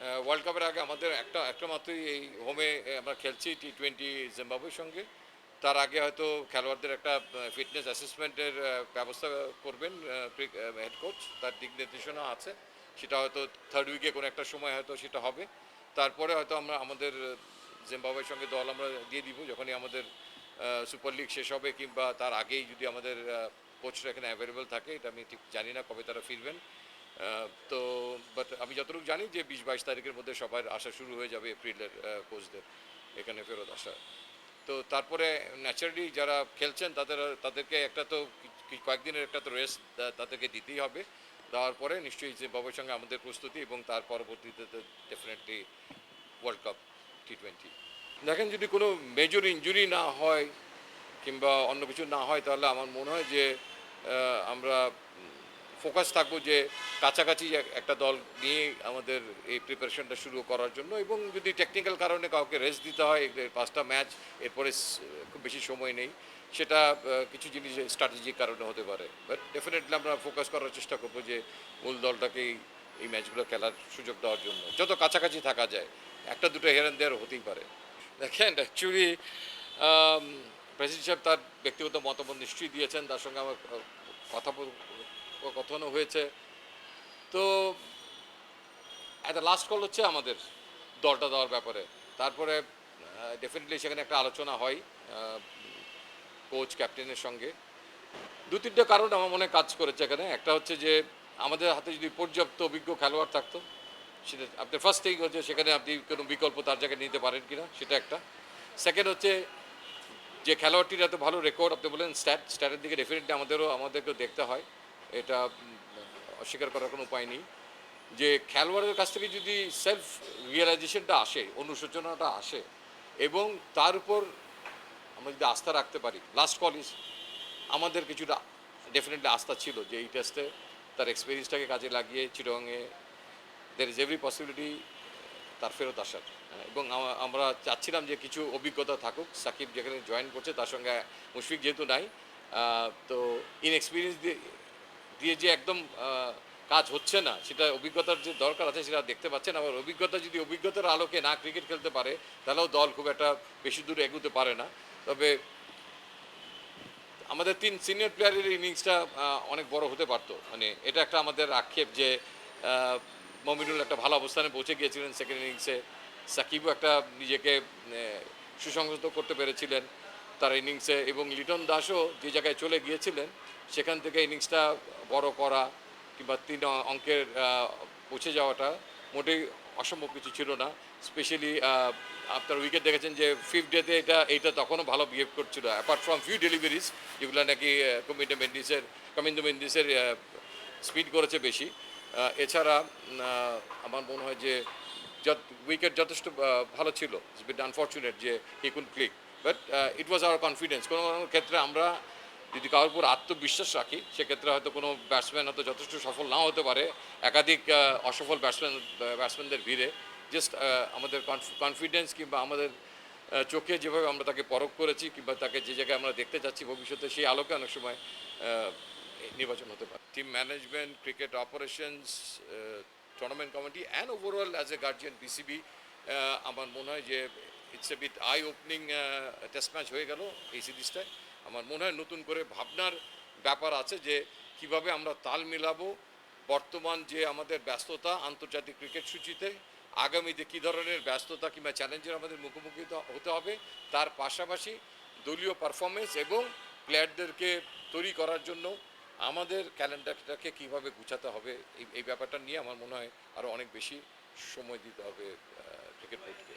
World কাপের আগে আমাদের একটা মাত্রই এই হোমে আমরা খেলছি T20 জিম্বাবুয়ের সঙ্গে। তার আগে হয়তো খেলোয়াড়দের একটা ফিটনেস অ্যাসেসমেন্টের ব্যবস্থা করবেন হেড কোচ, তার দিক নির্দেশনা আছে। সেটা হয়তো থার্ড উইকে কোনো একটা সময় হয়তো সেটা হবে। তারপরে হয়তো আমরা আমাদের জিম্বাবুয়ের সঙ্গে দল আমরা দিয়ে দিব যখনই আমাদের সুপার লিগ শেষ হবে, কিংবা তার আগেই যদি আমাদের কোচরা এখানে অ্যাভেলেবেল থাকে। এটা আমি ঠিক জানি না কবে তারা ফিরবেন। তো বাট আমি যতটুকু জানি যে 20-22 তারিখের মধ্যে সবার আসা শুরু হয়ে যাবে এপ্রিলের কোচদের এখানে ফেরত আসা। তো তারপরে ন্যাচারালি যারা খেলছেন তাদেরকে একটা তো কয়েকদিনের একটা তো রেস্ট তাদেরকে দিতেই হবে। দেওয়ার পরে নিশ্চয়ই জিম্বাবুয়ের সঙ্গে আমাদের প্রস্তুতি, এবং তার পরবর্তীতে তো ডেফিনেটলি ওয়ার্ল্ড কাপ T20। দেখেন, যদি কোনো মেজর ইনজুরি না হয় কিংবা অন্য কিছু না হয়, তাহলে আমার মনে হয় যে আমরা ফোকাস থাকবো যে কাছাকাছি একটা দল নিয়ে আমাদের এই প্রিপারেশনটা শুরু করার জন্য। এবং যদি টেকনিক্যাল কারণে কাউকে রেস্ট দিতে হয়, 5টা ম্যাচ এরপরে খুব বেশি সময় নেই, সেটা কিছু জিনিস স্ট্র্যাটেজিক কারণে হতে পারে। বাট ডেফিনেটলি আমরা ফোকাস করার চেষ্টা করবো যে মূল দলটাকেই এই ম্যাচগুলো খেলার সুযোগ দেওয়ার জন্য যত কাছাকাছি থাকা যায়। একটা দুটো হেরান দেওয়ার হতেই পারে। দেখেন, অ্যাকচুয়ালি প্রেসিডেন্ট সাহেব তার ব্যক্তিগত মতামত নিশ্চয়ই দিয়েছেন, তার সঙ্গে আমার কথনও হয়েছে। তো একটা লাস্ট কল হচ্ছে আমাদের দলটা দেওয়ার ব্যাপারে। তারপরে ডেফিনেটলি সেখানে একটা আলোচনা হয় কোচ ক্যাপ্টেনের সঙ্গে। দু তিনটা কারণ আমার মনে কাজ করেছে এখানে। একটা হচ্ছে যে আমাদের হাতে যদি পর্যাপ্ত অভিজ্ঞ খেলোয়াড় থাকতো, সেটা আপনার ফার্স্ট থিং হচ্ছে সেখানে আপনি কোনো বিকল্প তার জায়গায় নিতে পারেন কিনা, সেটা একটা। সেকেন্ড হচ্ছে যে খেলোয়াড়টির এত ভালো রেকর্ড, আপনি বলেন স্ট্যাটের দিকে ডেফিনেটলি আমাদেরকেও দেখতে হয়। এটা অস্বীকার করার কোনো উপায় নেই যে খেলোয়াড়ের কাছ থেকে যদি সেলফ রিয়েলাইজেশনটা আসে, অনুশোচনাটা আসে, এবং তার উপর আমরা যদি আস্থা রাখতে পারি। লাস্ট কল ইজ আমাদের কিছুটা ডেফিনেটলি আস্থা ছিল যে এই টেস্টে তার এক্সপিরিয়েন্সটাকে কাজে লাগিয়ে চিটগংয়ে দের ইজ এভরি পসিবিলিটি তার ফেরত আসার। এবং আমরা চাচ্ছিলাম যে কিছু অভিজ্ঞতা থাকুক। সাকিব যেখানে জয়েন করছে তার সঙ্গে মুশফিক যেহেতু নাই, তো ইনএক্সপিরিয়েন্স দিয়ে যে একদম কাজ হচ্ছে না, সেটা অভিজ্ঞতার যে দরকার আছে সেটা দেখতে পাচ্ছেন। আবার অভিজ্ঞতার আলোকে না ক্রিকেট খেলতে পারে, তাহলেও দল খুব একটা বেশি দূরে এগোতে পারে না। তবে আমাদের 3 সিনিয়র প্লেয়ারের ইনিংসটা অনেক বড় হতে পারতো। মানে এটা একটা আমাদের আক্ষেপ যে মমিনুল একটা ভালো অবস্থানে পৌঁছে গিয়েছিলেন সেকেন্ড ইনিংসে। সাকিবও একটা নিজেকে সুসংহত করতে পেরেছিলেন তার ইনিংসে, এবং লিটন দাসও যে জায়গায় চলে গিয়েছিলেন সেখান থেকে ইনিংসটা বড় করা কিংবা 3 অঙ্কের পৌঁছে যাওয়াটা মোটেই অসম্ভব কিছু ছিল না। স্পেশালি আপনার উইকেট দেখেছেন যে ফিফথ ডেতে এইটা তখনও ভালো বিহেভ করছিল, অ্যাপার্ট ফ্রম ফিউ ডেলিভারিজ যেগুলো নাকি কামিন্দু মেন্ডিসের স্পিড করেছে বেশি। এছাড়া আমার মনে হয় যে উইকেট যথেষ্ট ভালো ছিল। ইটস বিট আনফর্চুনেট যে he could click, but it was our confidence. কোনো কোনো ক্ষেত্রে আমরা যদি কারোর উপর আত্মবিশ্বাস রাখি, সেক্ষেত্রে হয়তো কোনো ব্যাটসম্যান হয়তো যথেষ্ট সফল নাও হতে পারে একাধিক অসফল ব্যাটসম্যানদের ভিড়ে। জাস্ট আমাদের কনফিডেন্স কিংবা আমাদের চোখে যেভাবে আমরা তাকে পরখ করেছি কিংবা তাকে যে জায়গায় আমরা দেখতে চাচ্ছি ভবিষ্যতে, সেই আলোকে অনেক সময় নির্বাচন হতে পারে। Team management, cricket operations, tournament committee and overall as a guardian BCB, আমার মনে হয় যে it's a bit eye opening test match হয়ে গেল এই সিরিজটায়। আমার মনে হয় নতুন করে ভাবনার ব্যাপার আছে যে কিভাবে আমরা তাল মিলাবো বর্তমান যে আমাদের ব্যস্ততা আন্তর্জাতিক ক্রিকেট সূচিতে, আগামীতে কী ধরনের ব্যস্ততা কিংবা চ্যালেঞ্জের আমাদের মুখোমুখি হতে হবে, তার পাশাপাশি দলীয় পারফরমেন্স এবং প্লেয়ারদেরকে তৈরি করার জন্য আমাদের ক্যালেন্ডারটাকে কীভাবে গুছাতে হবে, এই ব্যাপারটা নিয়ে আমার মনে হয় আরও অনেক বেশি সময় দিতে হবে ক্রিকেট বোর্ডকে।